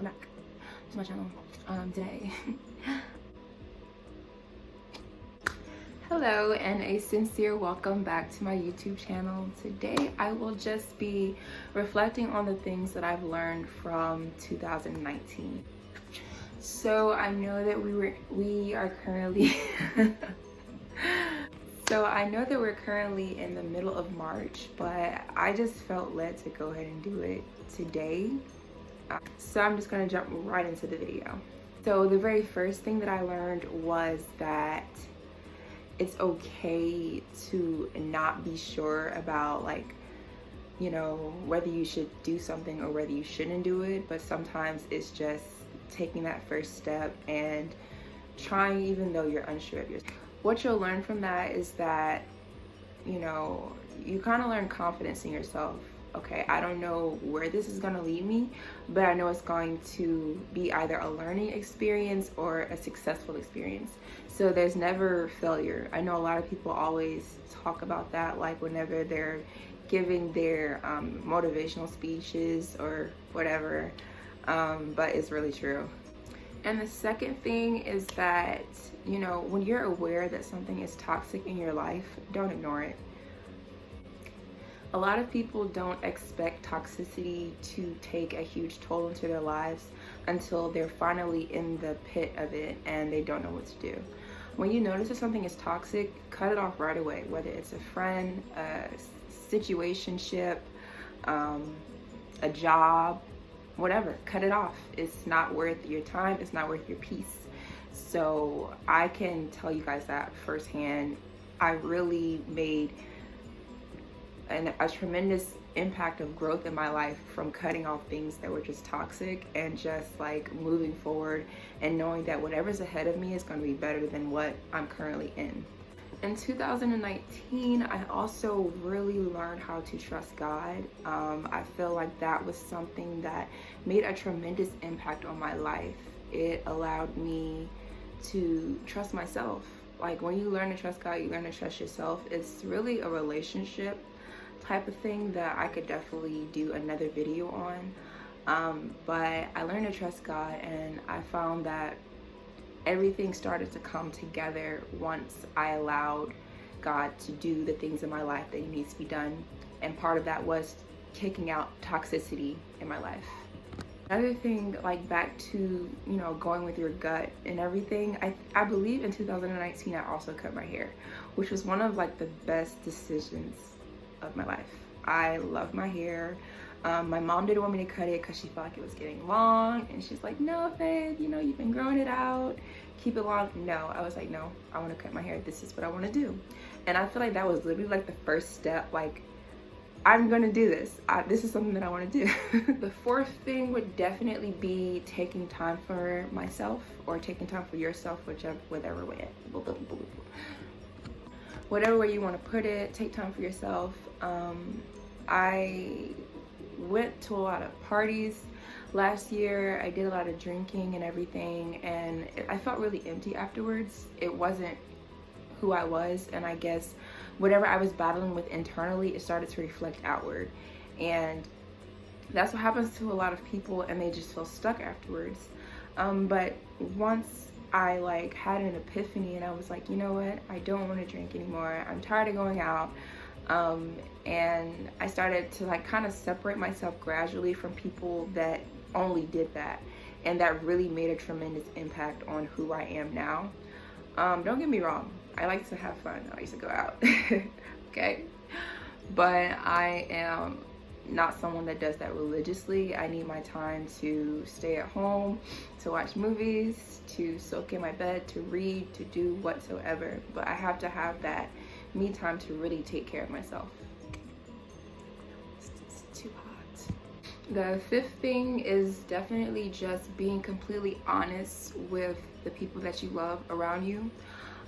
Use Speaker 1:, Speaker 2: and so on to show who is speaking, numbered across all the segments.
Speaker 1: welcome back to my channel today. Hello and a sincere welcome back to my YouTube channel. Today I will just be reflecting on the things that I've learned from 2019. So I know that we are currently So I know that we're currently in the middle of March, but I just felt led to go ahead and do it today. So I'm just gonna jump right into the video. So the very first thing that I learned was that it's okay to not be sure about, like, you know, whether you should do something or whether you shouldn't do it, but sometimes it's just taking that first step and trying even though you're unsure of yourself. What you'll learn from that is that, you know, you kind of learn confidence in yourself. Okay, I don't know where this is going to lead me, but I know it's going to be either a learning experience or a successful experience. So there's never failure. I know a lot of people always talk about that, like whenever they're giving their motivational speeches or whatever, but it's really true. And the second thing is that, you know, when you're aware that something is toxic in your life, don't ignore it. A lot of people don't expect toxicity to take a huge toll into their lives until they're finally in the pit of it and they don't know what to do. When you notice that something is toxic, cut it off right away, whether it's a friend, a situationship, a job, whatever. Cut it off. It's not worth your time. It's not worth your peace. So I can tell you guys that firsthand. I really made a tremendous impact of growth in my life from cutting off things that were just toxic and just like moving forward and knowing that whatever's ahead of me is going to be better than what I'm currently in. In 2019, I also really learned how to trust God. I feel like that was something that made a tremendous impact on my life. It allowed me to trust myself. Like, when you learn to trust God, you learn to trust yourself. It's really a relationship type of thing that I could definitely do another video on. But I learned to trust God, and I found that everything started to come together once I allowed God to do the things in my life that needs to be done. And part of that was kicking out toxicity in my life. Another thing, like, back to, you know, going with your gut and everything, I believe in 2019 I also cut my hair, which was one of like the best decisions of my life. I love my hair. My mom didn't want me to cut it because she felt like it was getting long, and she's like, no, Faith, you know, you've been growing it out, keep it long. No, I was like, no, I want to cut my hair. This is what I want to do. And I feel like that was literally like the first step. Like, I'm gonna do this. This is something that I want to do. The fourth thing would definitely be taking time for myself, or taking time for yourself, whatever way you want to put it. Take time for yourself. I went to a lot of parties last year. I did a lot of drinking and everything, and I felt really empty afterwards. It wasn't who I was, and I guess whatever I was battling with internally, it started to reflect outward. And that's what happens to a lot of people, and they just feel stuck afterwards. But once I like had an epiphany and I was like, you know what, I don't want to drink anymore. I'm tired of going out. And I started to like kind of separate myself gradually from people that only did that. And that really made a tremendous impact on who I am now. Don't get me wrong, I like to have fun. I used to go out, okay? But I am not someone that does that religiously. I need my time to stay at home, to watch movies, to soak in my bed, to read, to do whatsoever. But I have to have that me time to really take care of myself. It's too hot. The fifth thing is definitely just being completely honest with the people that you love around you.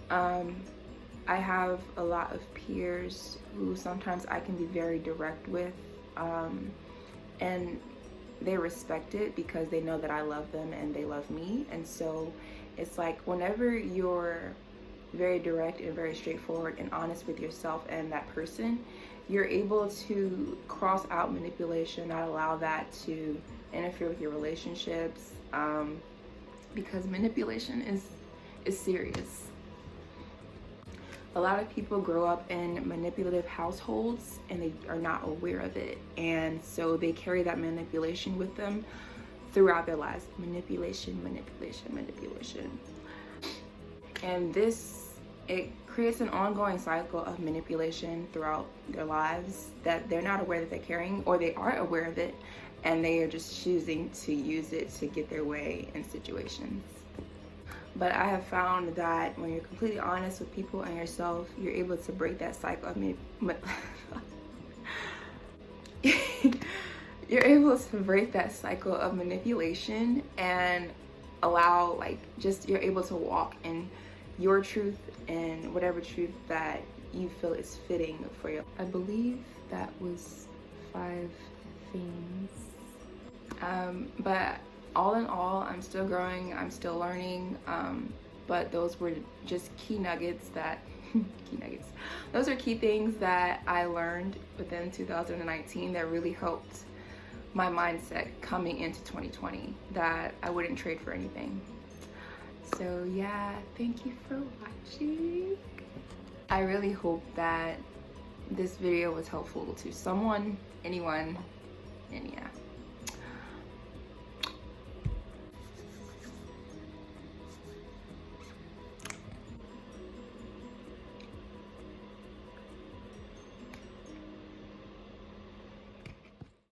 Speaker 1: I have a lot of peers who sometimes I can be very direct with, and they respect it because they know that I love them and they love me. And so it's like, whenever you're very direct and very straightforward and honest with yourself and that person, you're able to cross out manipulation, not allow that to interfere with your relationships, because manipulation is serious. A lot of people grow up in manipulative households and they are not aware of it, and so they carry that manipulation with them throughout their lives. Manipulation, manipulation, manipulation. And it creates an ongoing cycle of manipulation throughout their lives that they're not aware that they're carrying, or they are aware of it and they are just choosing to use it to get their way in situations. But I have found that when you're completely honest with people and yourself, you're able to break that cycle of you're able to break that cycle of manipulation and allow, like, just you're able to walk in your truth and whatever truth that you feel is fitting for you. I believe that was 5 things. But all in all, I'm still growing, I'm still learning, but those were just key nuggets that those are key things that I learned within 2019 that really helped my mindset coming into 2020, that I wouldn't trade for anything. So yeah, thank you for watching. I really hope that this video was helpful to someone, anyone, and yeah.